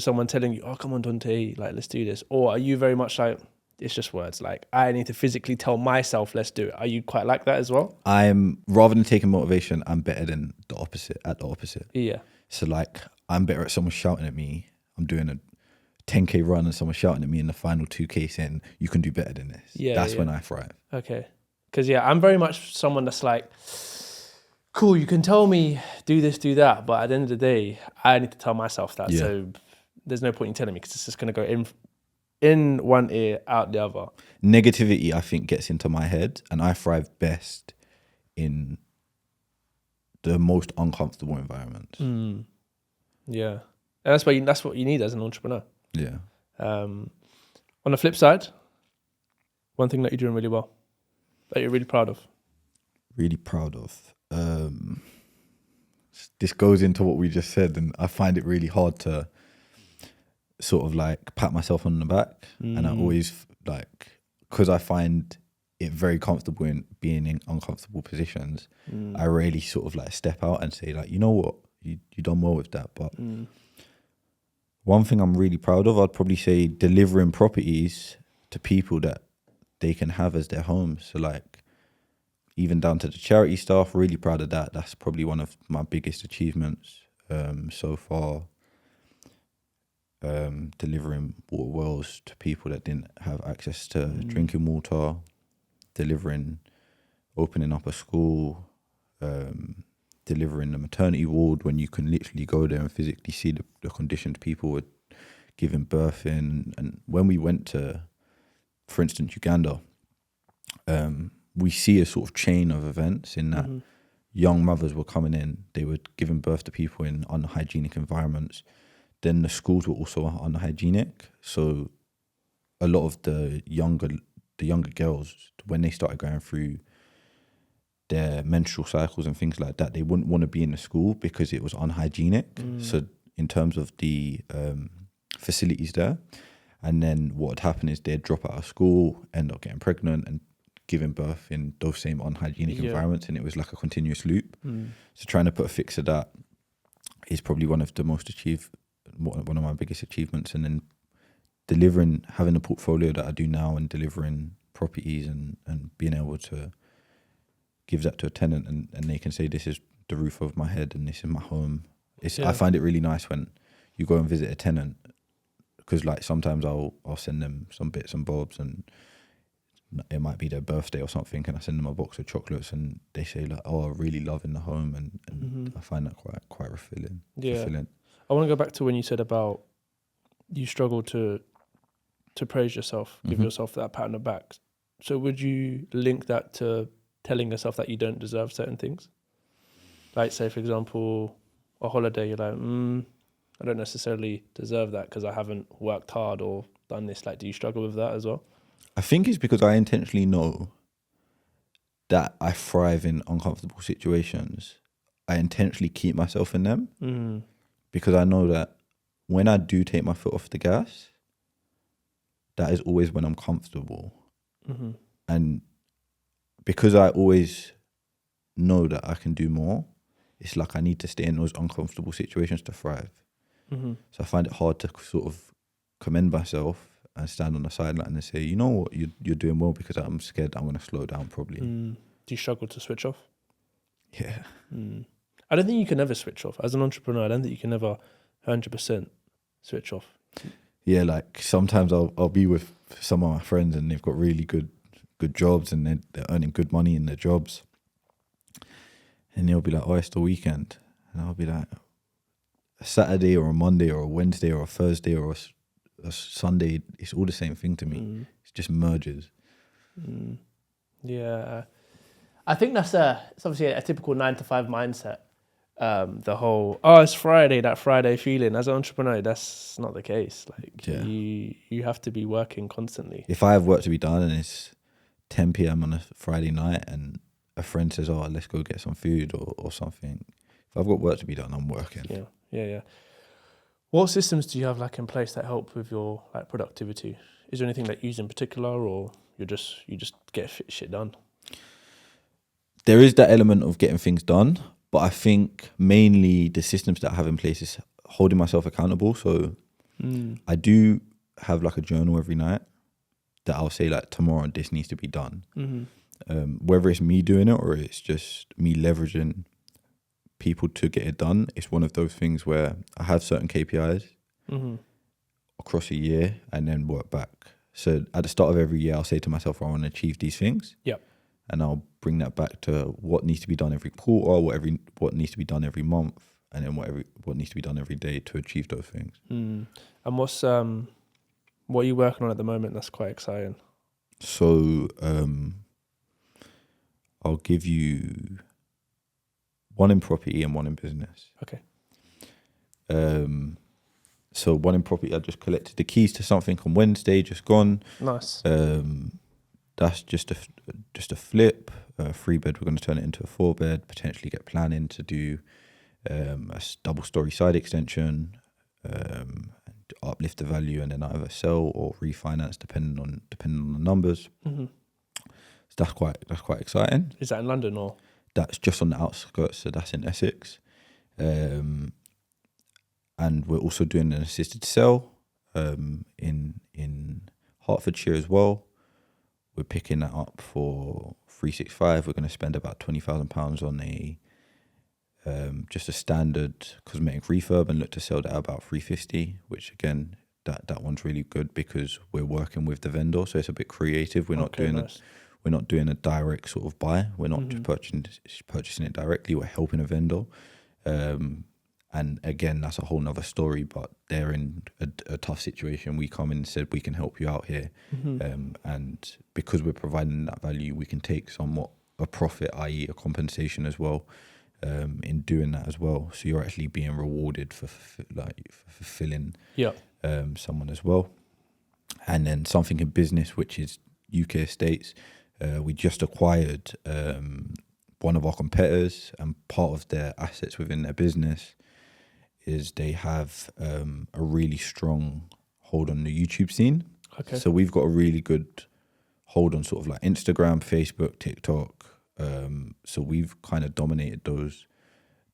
someone telling you, oh, come on, Dante, like, let's do this? Or are you very much like, it's just words, like, I need to physically tell myself, let's do it? Are you quite like that as well? I'm, rather than taking motivation, I'm better than the opposite, at the opposite. Yeah. So like, I'm better at someone shouting at me. I'm doing a 10K run and someone shouting at me in the final 2K saying, you can do better than this. Yeah, That's yeah. when I thrive. Okay. Because, yeah, I'm very much someone that's like, cool, you can tell me do this, do that, but at the end of the day, I need to tell myself that. Yeah. So there's no point in telling me because it's just going to go in one ear, out the other. Negativity, I think, gets into my head, and I thrive best in the most uncomfortable environments. Yeah. And that's what you need as an entrepreneur. Yeah. On the flip side, one thing that you're doing really well, that you're really proud of. Really proud of. This goes into what we just said, and I find it really hard to sort of like pat myself on the back. And I always like, because I find it very comfortable in being in uncomfortable positions, I rarely sort of like step out and say like, you know what, you done well with that. But one thing I'm really proud of, I'd probably say delivering properties to people that they can have as their homes. So like, even down to the charity stuff, really proud of that. That's probably one of my biggest achievements so far. Delivering water wells to people that didn't have access to drinking water, opening up a school, delivering a maternity ward when you can literally go there and physically see the conditions people were giving birth in. And when we went to, for instance, Uganda, we see a sort of chain of events in that young mothers were coming in, they were giving birth to people in unhygienic environments. Then the schools were also unhygienic. So a lot of the younger girls, when they started going through their menstrual cycles and things like that, they wouldn't want to be in the school because it was unhygienic. So in terms of the facilities there, and then what would happen is they'd drop out of school, end up getting pregnant and giving birth in those same unhygienic environments, and it was like a continuous loop. So trying to put a fix to that is probably one of my biggest achievements. And then having a portfolio that I do now and delivering properties and being able to give that to a tenant and they can say, this is the roof over my head and this is my home. I find it really nice when you go and visit a tenant, because like sometimes I'll send them some bits and bobs, and it might be their birthday or something, and I send them a box of chocolates and they say like, oh, I'm really loving the home, and I find that quite fulfilling. I want to go back to when you said about you struggle to praise yourself, give yourself that pat on the back. So would you link that to telling yourself that you don't deserve certain things? Like, say, for example, a holiday, you're like, I don't necessarily deserve that because I haven't worked hard or done this. Like, do you struggle with that as well? I think it's because I intentionally know that I thrive in uncomfortable situations. I intentionally keep myself in them because I know that when I do take my foot off the gas, that is always when I'm comfortable. And because I always know that I can do more, it's like I need to stay in those uncomfortable situations to thrive. So I find it hard to sort of commend myself and stand on the sideline and say, you know what, you're doing well, because I'm scared I'm going to slow down probably. Do you struggle to switch off? Yeah. I don't think you can ever switch off. As an entrepreneur, I don't think you can ever 100% switch off. Yeah, like sometimes I'll be with some of my friends and they've got really good jobs and they're earning good money in their jobs. And they'll be like, oh, it's the weekend. And I'll be like, a Saturday or a Monday or a Wednesday or a Thursday or a Sunday, it's all the same thing to me. It just merges. Yeah. I think it's obviously a typical 9-to-5 mindset. The whole, it's Friday, that Friday feeling. As an entrepreneur, that's not the case. Like, you have to be working constantly. If I have work to be done and it's 10 p.m. on a Friday night and a friend says, oh, let's go get some food or something, if I've got work to be done, I'm working. Yeah. What systems do you have like in place that help with your like productivity? Is there anything that you use in particular, or you just get shit done? There is that element of getting things done, but I think mainly the systems that I have in place is holding myself accountable. So I do have like a journal every night that I'll say like tomorrow this needs to be done. Whether it's me doing it or it's just me leveraging people to get it done, it's one of those things where I have certain KPIs across a year and then work back. So at the start of every year, I'll say to myself, I want to achieve these things. Yep. And I'll bring that back to what needs to be done every quarter, what needs to be done every month, and then what needs to be done every day to achieve those things. And what are you working on at the moment that's quite exciting? So I'll give you one in property and one in business. Okay. So one in property, I just collected the keys to something on Wednesday, just gone. Nice. That's just a flip. A 3-bed, we're going to turn it into a 4-bed, potentially get planning to do a double-story side extension, and uplift the value, and then either sell or refinance depending on the numbers. So that's quite exciting. Is that in London or? That's just on the outskirts, so that's in Essex. And we're also doing an assisted sell in Hertfordshire as well. We're picking that up for 365. We're going to spend about £20,000 on just a standard cosmetic refurb and look to sell that at about 350. Which again, that one's really good because we're working with the vendor, so it's a bit creative. We're not doing a direct sort of buy. We're not just purchasing it directly. We're helping a vendor. And again, that's a whole nother story, but they're in a tough situation. We come in and said, we can help you out here. And because we're providing that value, we can take somewhat a profit, i.e. a compensation as well, in doing that as well. So you're actually being rewarded for fulfilling someone as well. And then something in business, which is UK estates. We just acquired one of our competitors, and part of their assets within their business is they have a really strong hold on the YouTube scene. Okay. So we've got a really good hold on sort of like Instagram, Facebook, TikTok. So we've kind of dominated those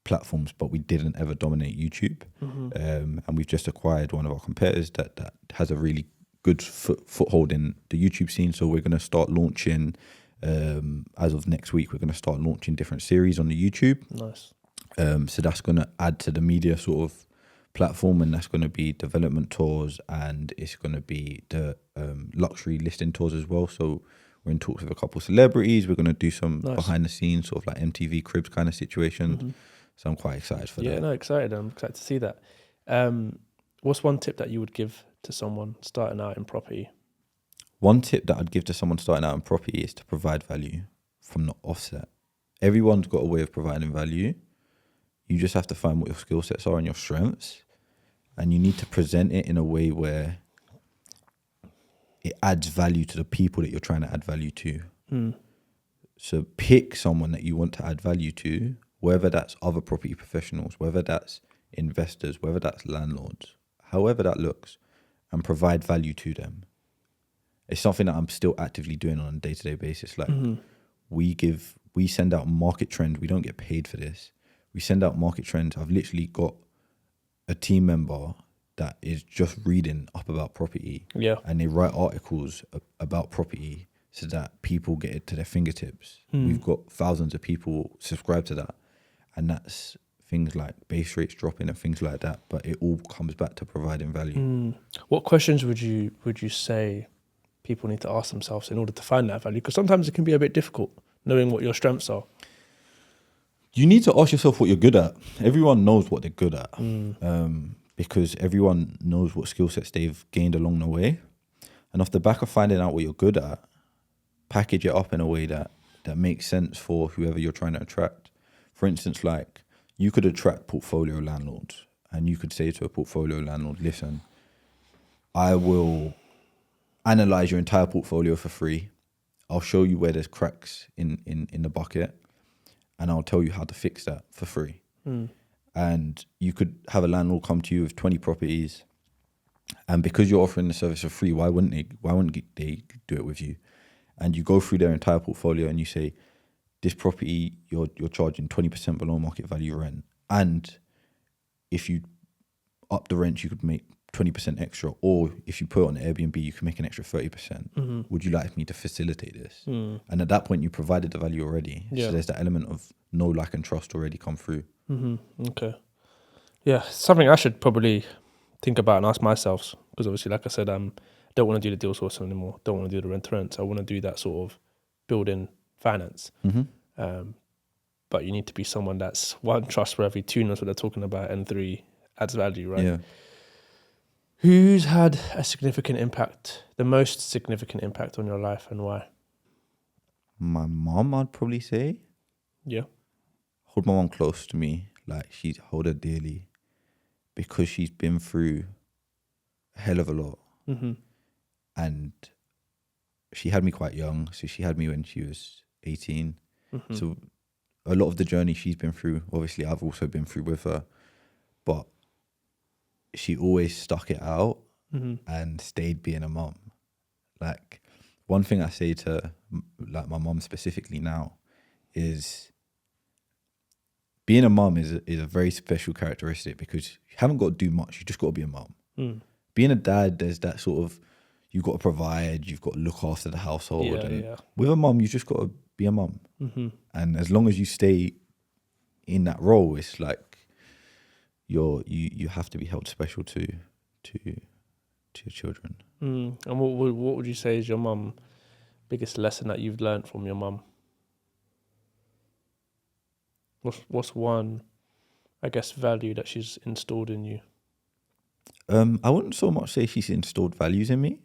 platforms, but we didn't ever dominate YouTube. And we've just acquired one of our competitors that has a really good foothold in the YouTube scene. So we're going to start launching, as of next week, we're going to start launching different series on the YouTube. Nice. So that's going to add to the media sort of platform, and that's going to be development tours, and it's going to be the luxury listing tours as well. So we're in talks with a couple of celebrities. We're going to do some behind the scenes sort of like MTV Cribs kind of situation. So I'm quite excited for that. Yeah, no, excited. I'm excited to see that. What's one tip that you would give to someone starting out in property? One tip that I'd give to someone starting out in property is to provide value from the offset. Everyone's got a way of providing value. You just have to find what your skill sets are and your strengths, and you need to present it in a way where it adds value to the people that you're trying to add value to. So pick someone that you want to add value to, whether that's other property professionals, whether that's investors, whether that's landlords, however that looks, and provide value to them. It's something that I'm still actively doing on a day-to-day basis. Like we send out market trends. We don't get paid for this. We send out market trends. I've literally got a team member that is just reading up about property. Yeah. And they write articles about property so that people get it to their fingertips. We've got thousands of people subscribe to that. And that's things like base rates dropping and things like that. But it all comes back to providing value. What questions would you say people need to ask themselves in order to find that value? Because sometimes it can be a bit difficult knowing what your strengths are. You need to ask yourself what you're good at. Everyone knows what they're good at, because everyone knows what skill sets they've gained along the way. And off the back of finding out what you're good at, package it up in a way that makes sense for whoever you're trying to attract. For instance, like you could attract portfolio landlords, and you could say to a portfolio landlord, listen, I will analyze your entire portfolio for free. I'll show you where there's cracks in the bucket, and I'll tell you how to fix that for free. And you could have a landlord come to you with 20 properties, and because you're offering the service for free, why wouldn't they do it with you? And you go through their entire portfolio and you say, this property, you're charging 20% below market value rent, and if you up the rent, you could make 20% extra, or if you put it on Airbnb, you can make an extra 30%. Mm-hmm. Would you like me to facilitate this? Mm. And at that point, you provided the value already. Yeah. So there's that element of know, like, and trust already come through. Mm-hmm. Okay. Yeah, something I should probably think about and ask myself, because obviously, like I said, don't want to do the deal source anymore. Don't want to do the rent to rent. I want to do that sort of building finance. Mm-hmm. But you need to be someone that's one, trustworthy, two, knows what they're talking about, and three, adds value, right? Yeah. Who's had a significant impact, the most significant impact on your life, and why? My mom, I'd probably say. Yeah. Hold my mom close to me. Like, hold her dearly, because she's been through a hell of a lot. Mm-hmm. And she had me quite young. So she had me when she was 18. Mm-hmm. So a lot of the journey she's been through, obviously I've also been through with her, but she always stuck it out Mm-hmm. and stayed being a mum. Like, one thing I say to, like, my mum specifically now is being a mum is a very special characteristic, because you haven't got to do much. You just got to be a mum. Mm. Being a dad, there's that sort of, you've got to provide, you've got to look after the household. Yeah, and yeah. with a mum, you just got to be a mum. Mm-hmm. And as long as you stay in that role, it's like you have to be held special to your children. Mm. And what would you say is your mum biggest lesson that you've learned from your mum? What's one, I guess, value that she's installed in you? I wouldn't so much say she's installed values in me,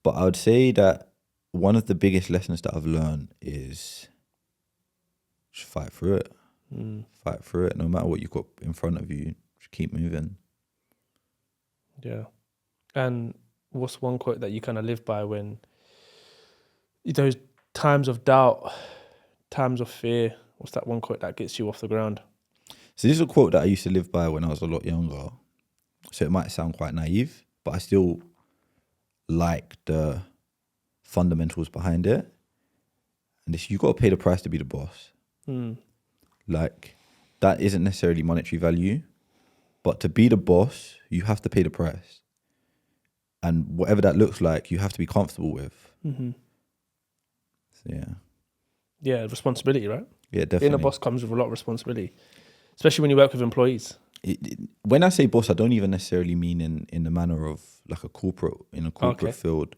but I would say that one of the biggest lessons that I've learned is just fight through it. Fight through it. No matter what you've got in front of you, just keep moving. Yeah. And what's one quote that you kind of live by when those times of doubt, times of fear? What's that one quote that gets you off the ground? So this is a quote that I used to live by when I was a lot younger. So it might sound quite naive, but I still like the fundamentals behind it. And it's, you got to pay the price to be the boss. Mm. Like, that isn't necessarily monetary value, but to be the boss, you have to pay the price. And whatever that looks like, you have to be comfortable with. Mm-hmm. So yeah. Yeah, responsibility, right? Yeah, definitely. Being a boss comes with a lot of responsibility, especially when you work with employees. When I say boss, I don't even necessarily mean in the manner of like a corporate field,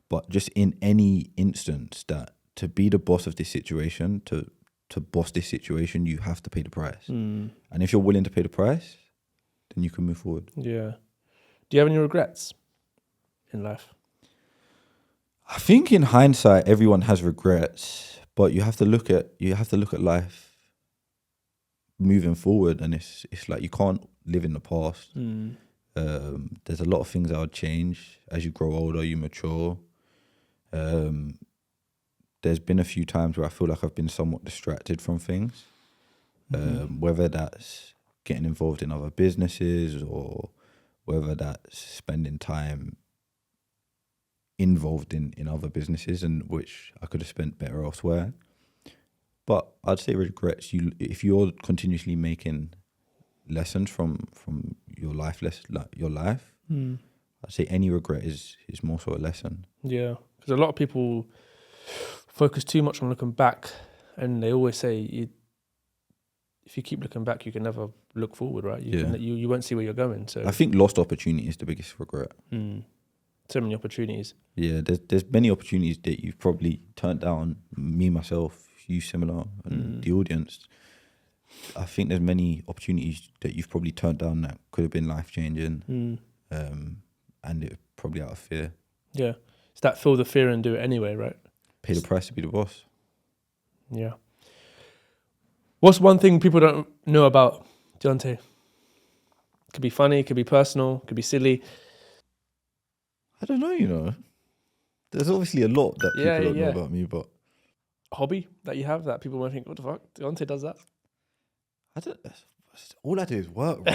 but just in any instance that to be the boss of this situation, to boss this situation, you have to pay the price. Mm. And if you're willing to pay the price, then you can move forward. Yeah. Do you have any regrets in life? I think in hindsight, everyone has regrets, but you have to look at life moving forward, and it's like you can't live in the past. There's a lot of things I would change as you grow older, you mature. There's been a few times where I feel like I've been somewhat distracted from things, whether that's getting involved in other businesses or whether that's spending time involved in other businesses, and which I could have spent better elsewhere. But I'd say regrets, if you're continuously making lessons from your life, I'd say any regret is more so a lesson. Yeah, because a lot of people focus too much on looking back, and they always say if you keep looking back, you can never look forward, right? You won't see where you're going. So I think lost opportunity is the biggest regret. So many opportunities. Yeah, there's many opportunities that you've probably turned down. Me, myself, you similar, and the audience. I think there's many opportunities that you've probably turned down that could have been life-changing, and it probably out of fear. Yeah, it's that feel the fear and do it anyway, right? Pay the price to be the boss. Yeah. What's one thing people don't know about Diante? Could be funny, could be personal, could be silly. I don't know, There's obviously a lot that people don't know about me, but... Hobby that you have that people might think, what the fuck? Diante does that? All I do is work, bro.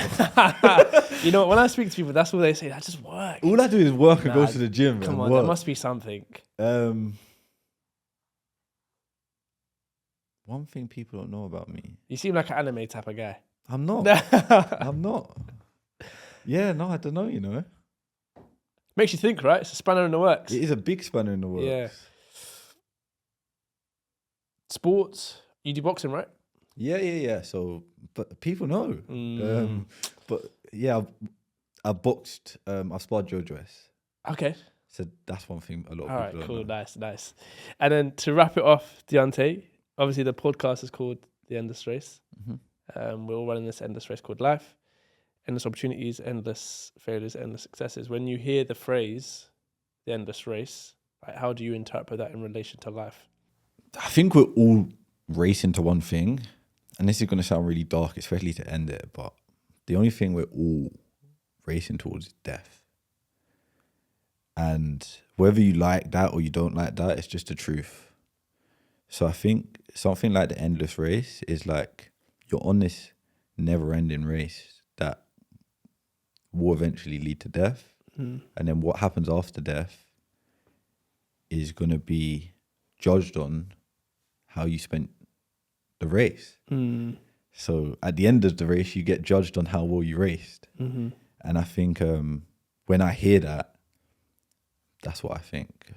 You know, when I speak to people, that's all they say. I just work. All I do is work and go to the gym. Come and on, work. there must be something. One thing people don't know about me. You seem like an anime type of guy. I'm not. I'm not. Yeah, no, I don't know, you know. Makes you think, right? It's a spanner in the works. It is a big spanner in the works. Yeah. Sports, you do boxing, right? Yeah. So, but people know. Mm. But yeah, I boxed. I sparred Joe Joyce. Okay. So that's one thing a lot of All people right, don't cool, know. nice. And then to wrap it off, Diante, obviously the podcast is called The Endless Race. We're all running this endless race called life. Endless opportunities, endless failures, endless successes. When you hear the phrase, the endless race, like, how do you interpret that in relation to life? I think we're all racing to one thing, and this is going to sound really dark, especially to end it, but the only thing we're all racing towards is death. And whether you like that or you don't like that, it's just the truth. So I think something like the endless race is like you're on this never-ending race that will eventually lead to death. And then what happens after death is going to be judged on how you spent the race. So at the end of the race, you get judged on how well you raced. And I think when I hear that, that's what I think.